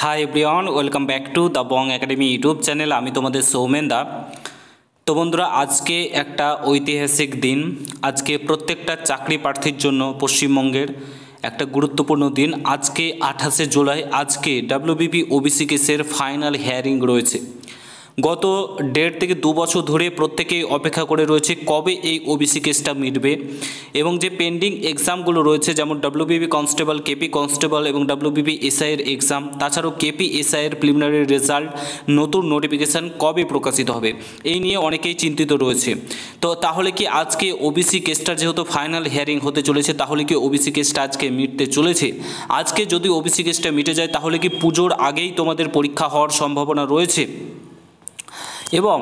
Hi everyone, welcome back to the Bong academy YouTube channel. আমি তোমাদের সৌমেন দা। তো বন্ধুরা, আজকে একটা ঐতিহাসিক দিন। আজকে প্রত্যেকটা চাকরি প্রার্থীর জন্য পশ্চিমবঙ্গের একটা গুরুত্বপূর্ণ দিন। আজকে 28শে জুলাই, আজকে ডাব্লিউবিপি ওবিসি কেসের ফাইনাল হিয়ারিং রয়েছে। গত 1.5 থেকে 2 বছর ধরে প্রত্যেকেই অপেক্ষা করে রয়েছে কবে এই ওবিসি কেসটা মিটবে, এবং যে পেন্ডিং এক্সামগুলো রয়েছে যেমন ডাব্লিউবিপি কনস্টেবল, কেপি কনস্টেবল এবং ডাব্লিউবিপি এসআইয়ের এক্সাম, তাছাড়াও কেপি এসআইয়ের প্রিলিমিনারি রেজাল্ট, নতুন নোটিফিকেশান কবে প্রকাশিত হবে, এই নিয়ে অনেকেই চিন্তিত রয়েছে। তো তাহলে কি আজকে ওবিসি কেসটার যেহেতু ফাইনাল হিয়ারিং হতে চলেছে, তাহলে কি ওবিসি কেসটা আজকে মিটতে চলেছে? আজকে যদি ওবিসি কেসটা মিটে যায় তাহলে কি পুজোর আগেই তোমাদের পরীক্ষা হওয়ার সম্ভাবনা রয়েছে? এবং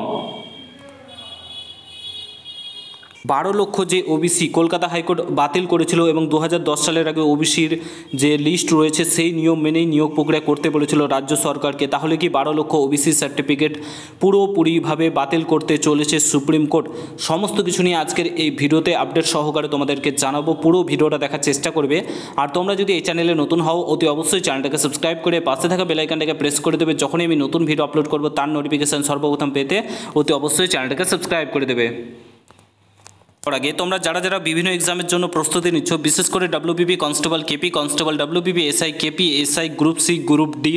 12 লক্ষ যে ওবিসি কলকাতা হাইকোর্ট বাতিল করেছিল এবং 2010 সালের আগে ওবিসির যে লিস্ট রয়েছে সেই নিয়ম মেনেই নিয়োগ প্রক্রিয়া করতে বলেছিল রাজ্য সরকারকে, তাহলে কি 12 লক্ষ ওবিসি সার্টিফিকেট পুরোপুরিভাবে বাতিল করতে চলেছে সুপ্রিম কোর্ট? সমস্ত কিছু নিয়ে আজকের এই ভিডিওতে আপডেট সহকারে তোমাদেরকে জানাবো। পুরো ভিডিওটা দেখার চেষ্টা করবে। আর তোমরা যদি এই চ্যানেলে নতুন হও, অতি অবশ্যই চ্যানেলটাকে সাবস্ক্রাইব করে পাশে থাকা বেল আইকনটাকে প্রেস করে দেবে। যখনই আমি নতুন ভিডিও আপলোড করব তার নোটিফিকেশান সর্বপ্রথম পেতে অতি অবশ্যই চ্যানেলটাকে সাবস্ক্রাইব করে দেবে। আগে তোমরা যারা যারা বিভিন্ন এক্সামের জন্য প্রস্তুতি নিচ্ছ, বিশেষ করে WBP constable, KP constable, WBP SI, KP SI, group C, group D,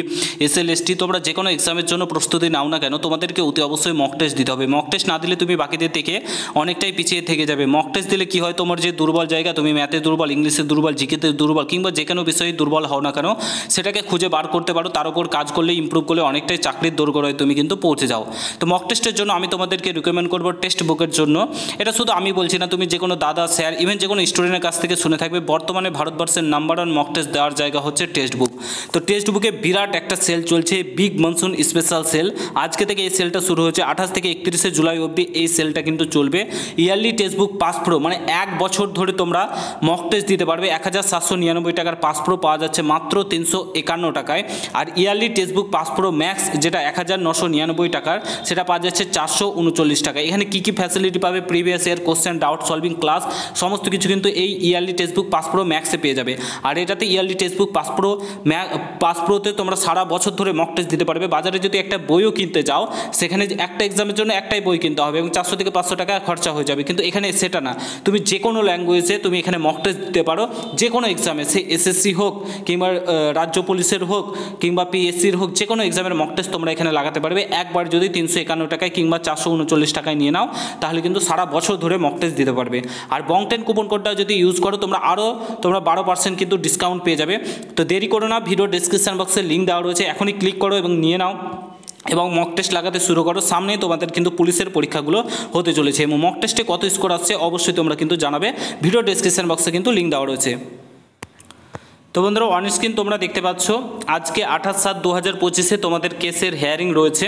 SLST, তোমরা যে কোনো এক্সামের জন্য প্রস্তুতি নাও না কেন, তোমাদেরকে অতি অবশ্যই মক টেস্ট দিতে হবে। মক টেস্ট না দিলে তুমি বাকিদের থেকে অনেকটাই পিছিয়ে থেকে যাবে। মক টেস্ট দিলে কী হয়, তোমার যে দুর্বল জায়গা, তুমি ম্যাথে দুর্বল, ইংলিশে দুর্বল, জিকেতে দুর্বল, কিংবা যে কোনো বিষয়ে দুর্বল হও না কেন, সেটাকে খুঁজে বার করতে পারো। তার উপর কাজ করলে, ইমপ্রুভ করলে অনেকটাই চাকরির দোরগোড়ায় তুমি কিন্তু পৌঁছে যাও। তো মক টেস্টের জন্য আমি তোমাদেরকে রিকমেন্ড করবো টেক্সট বুকের জন্য। এটা শুধু আমি বলছি না, তুমি যে কোনো দাদা, স্যার, ইভেন যে কোনো স্টুডেন্টের কাছ থেকে শুনে থাকবে, বর্তমানে ভারতবর্ষের নাম্বার 1 মক টেস্ট দেওয়ার জায়গা হচ্ছে টেক্সট বুক। তো টেক্সট বুকে বিরাট একটা সেল চলছে, বিগ মনসুন স্পেশাল সেল। আজকে থেকে এই সেলটা শুরু হয়েছে, 28 থেকে 31শে জুলাই অবধি এই সেলটা কিন্তু চলবে। Yearly text book pass pro, মানে 1 বছর ধরে তোমরা মক টেস্ট দিতে পারবে। 1799 টাকার পাস প্রো পাওয়া যাচ্ছে মাত্র 351 টাকায়। আর yearly text book pass pro max, যেটা 1999 টাকার, সেটা পাওয়া যাচ্ছে 439 টাকায়। এখানে কী কী ফ্যাসিলিটি পাবে? Previous year question, doubt solving class, সমস্ত কিছু কিন্তু এই yearly text book pass pro ম্যাক্সে পেয়ে যাবে। আর এটাতে ইয়ারলি টেক্সট বুক পাস প্রোতে তোমরা সারা বছর ধরে মক টেস্ট দিতে পারবে। বাজারে যদি একটা বইও কিনতে যাও, সেখানে একটা এক্সামের জন্য একটাই বই কিনতে হবে এবং 400 থেকে 500 টাকা খরচা হয়ে যাবে। কিন্তু এখানে সেটা না, তুমি যে কোনো ল্যাঙ্গুয়েজে তুমি এখানে মক টেস্ট দিতে পারো। যে কোনো এক্সামে, সে এসএসসি হোক কিংবা রাজ্য পুলিশের হোক কিংবা পিএসসির হোক, যে কোনো এক্সামের মক টেস্ট তোমরা এখানে লাগাতে পারবে। একবার যদি 351 টাকায় কিংবা 439 টাকায় নিয়ে নাও, তাহলে কিন্তু সারা বছর ধরে মক টেস্ট দিতে পারবে। আর বং10 কুপন কোডটা যদি ইউজ করো, তোমরা 12% কিন্তু ডিসকাউন্ট পেয়ে যাবে। তো দেরি করো না, ভিডিও ডেসক্রিপশন বক্সে লিঙ্ক দেওয়া রয়েছে, এখনই ক্লিক করো এবং নিয়ে নাও এবং মক টেস্ট লাগাতে শুরু করো। সামনে তোমাদের কিন্তু পুলিশের পরীক্ষাগুলো হতে চলেছে এবং মক টেস্টে কত স্কোর আসছে অবশ্যই তোমরা কিন্তু জানাবে। ভিডিও ডেসক্রিপশন বক্সে কিন্তু লিঙ্ক দেওয়া রয়েছে। তো বন্ধুরা, অন স্ক্রিন তোমরা দেখতে পাচ্ছ আজকে 28/7/2025 তোমাদের কেসের হিয়ারিং রয়েছে।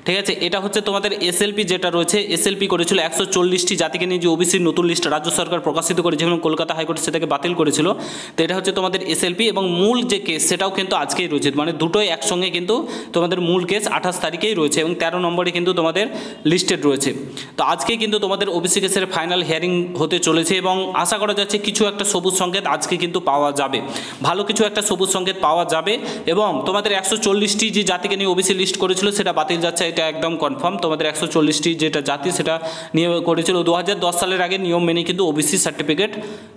ঠিক আছে, এটা হচ্ছে তোমাদের এসএলপি যেটা রয়েছে, এসএলপি করেছিল 140টি জাতিকে নিয়ে যে ওবিসির নতুন লিস্ট রাজ্য সরকার প্রকাশিত করেছে এবং কলকাতা হাইকোর্ট সেটাকে বাতিল করেছিল। তো এটা হচ্ছে তোমাদের এসএলপি এবং মূল যে কেস সেটাও কিন্তু আজকেই রয়েছে, মানে দুটোই একসঙ্গে কিন্তু তোমাদের মূল কেস 28 তারিখেই রয়েছে এবং 13 নম্বরে কিন্তু তোমাদের লিস্টেড রয়েছে। তো আজকেই কিন্তু তোমাদের ওবিসি কেসের ফাইনাল হিয়ারিং হতে চলেছে এবং আশা করা যাচ্ছে কিছু একটা সবুজ সংকেত আজকে কিন্তু পাওয়া যাবে, ভালো কিছু একটা সবুজ সংকেত পাওয়া যাবে। এবং তোমাদের 140টি যে জাতিকে নিয়ে ওবিসি লিস্ট করেছিল সেটা বাতিল যাচ্ছে, এটা একদম কনফার্ম। তোমাদের 140টি যেটা জাতি সেটা নিয়ে করেছিল 2010 সালের আগে নিয়ম মেনে কিন্তু ওবিসি সার্টিফিকেট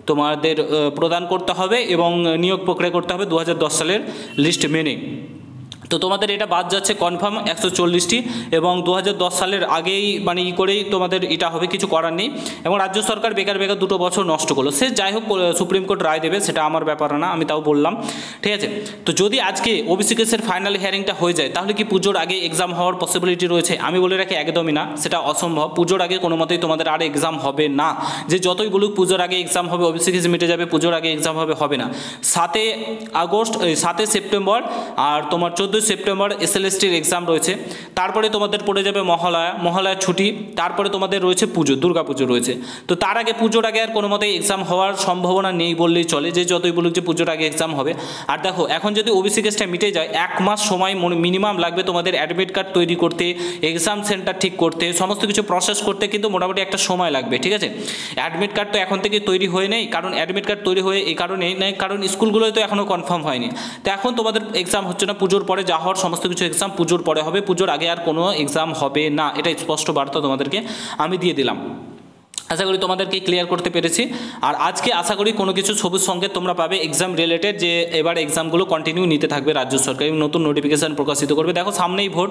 তোমাদের প্রদান করতে হবে এবং নিয়োগ প্রক্রিয়া করতে হবে 2010 সালের লিস্ট মেনে। তো তোমাদের এটা বাদ যাচ্ছে কনফার্ম 140টি এবং 2010 সালের আগেই মানে করেই তোমাদের এটা হবে, কিছু করার নেই। এবং রাজ্য সরকার বেকার 2 বছর নষ্ট করলো, সে যাই হোক সুপ্রিম কোর্ট রায় দেবে, সেটা আমার ব্যাপার না, আমি তাও বললাম। ঠিক আছে, তো যদি আজকে ওবিসি কেসের ফাইনাল হিয়ারিংটা হয়ে যায় তাহলে কি পুজোর আগে এক্সাম হওয়ার পসিবিলিটি রয়েছে? আমি বলে রাখি একদমই না, সেটা অসম্ভব। পুজোর আগে কোনো মতেই তোমাদের আর এক্সাম হবে না। যে যতই বলুক পুজোর আগে এক্সাম হবে, ওবিসি কেস মিটে যাবে, পুজোর আগে এক্সাম হবে না। 7 সেপ্টেম্বর আর তোমার 14 সেপ্টেম্বর এসএলএসটির এক্সাম রয়েছে। তারপরে তোমাদের পড়ে যাবে মহালয়া ছুটি, তারপরে তোমাদের রয়েছে পুজো, দুর্গাপুজো রয়েছে। তো তার আগে, পুজোর আগে আর কোনো মতেই এক্সাম হওয়ার সম্ভাবনা নেই বললেই চলে, যে যতই বলুক যে পুজোর আগে এক্সাম হবে। আর দেখো, এখন যদি ওবিসি কেসটা মিটে যায়, 1 মাস সময় মিনিমাম লাগবে তোমাদের অ্যাডমিট কার্ড তৈরি করতে, এক্সাম সেন্টার ঠিক করতে, সমস্ত কিছু প্রসেস করতে কিন্তু মোটামুটি একটা সময় লাগবে। ঠিক আছে, অ্যাডমিট কার্ড তো এখন থেকে তৈরি হয়ে নেই, কারণ অ্যাডমিট কার্ড তৈরি হয়ে এই কারণেই নেই, কারণ স্কুলগুলোই তো এখনও কনফার্ম হয়নি। তো এখন তোমাদের এক্সাম হচ্ছে না, পুজোর পরে যা হওয়ার সমস্ত কিছু এক্সাম পুজোর পরে হবে, পুজোর আগে আর কোনো এক্সাম হবে না, এটা স্পষ্ট বার্তা তোমাদেরকে আমি দিয়ে দিলাম। আশা করি তোমাদেরকে ক্লিয়ার করতে পেরেছি। আর আজকে আশা করি কোনো কিছু সবুজ সংকেত তোমরা পাবে এক্সাম রিলেটেড, যে এবার এক্সামগুলো কন্টিনিউ নিতে থাকবে রাজ্য সরকার এবং নতুন নোটিফিকেশান প্রকাশিত করবে। দেখো সামনেই ভোট,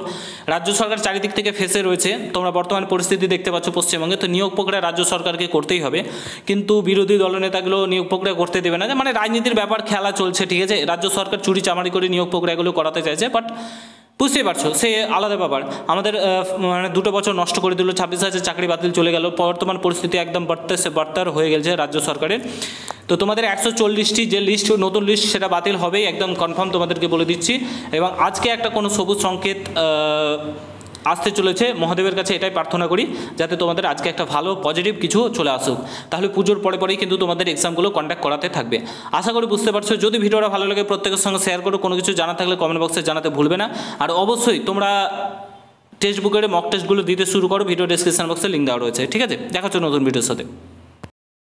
রাজ্য সরকার চারিদিক থেকে ফেসে রয়েছে, তোমরা বর্তমান পরিস্থিতি দেখতে পাচ্ছ পশ্চিমবঙ্গে। তো নিয়োগ প্রক্রিয়া রাজ্য সরকারকে করতেই হবে, কিন্তু বিরোধী দলনেতাগুলো নিয়োগ প্রক্রিয়া করতে দেবে না, যে মানে রাজনীতির ব্যাপার খেলা চলছে, ঠিক আছে। রাজ্য সরকার চুরি চামারি করে নিয়োগ প্রক্রিয়াগুলো করাতে চাইছে, বাট বুঝতেই পারছো সে আলাদা ব্যাপার। আমাদের মানে 2 বছর নষ্ট করে দিল, 26,000 চাকরি বাতিল চলে গেল, বর্তমান পরিস্থিতি একদম বার্তার হয়ে গেছে রাজ্য সরকারের। তো তোমাদের 140টি যে লিস্ট, নতুন লিস্ট, সেটা বাতিল হবেই, একদম কনফার্ম তোমাদেরকে বলে দিচ্ছি। এবং আজকে একটা কোনো সবুজ সংকেত আসতে চলেছে, মহাদেবের কাছে এটাই প্রার্থনা করি যাতে তোমাদের আজকে একটা ভালো পজিটিভ কিছু চলে আসুক, তাহলে পুজোর পরেই কিন্তু তোমাদের এক্সামগুলো কন্ডাক্ট করাতে থাকবে। আশা করি বুঝতে পারছো। যদি ভিডিওটা ভালো লাগে প্রত্যেকের সঙ্গে শেয়ার করো, কোনো কিছু জানা থাকলে কমেন্ট বক্সে জানাতে ভুলবে না। আর অবশ্যই তোমরা টেক্সট বুকের মক টেস্টগুলো দিতে শুরু করো, ভিডিও ডেসক্রিপশন বক্সে লিঙ্ক দেওয়া রয়েছে, ঠিক আছে। দেখা হচ্ছে নতুন ভিডিওর সাথে।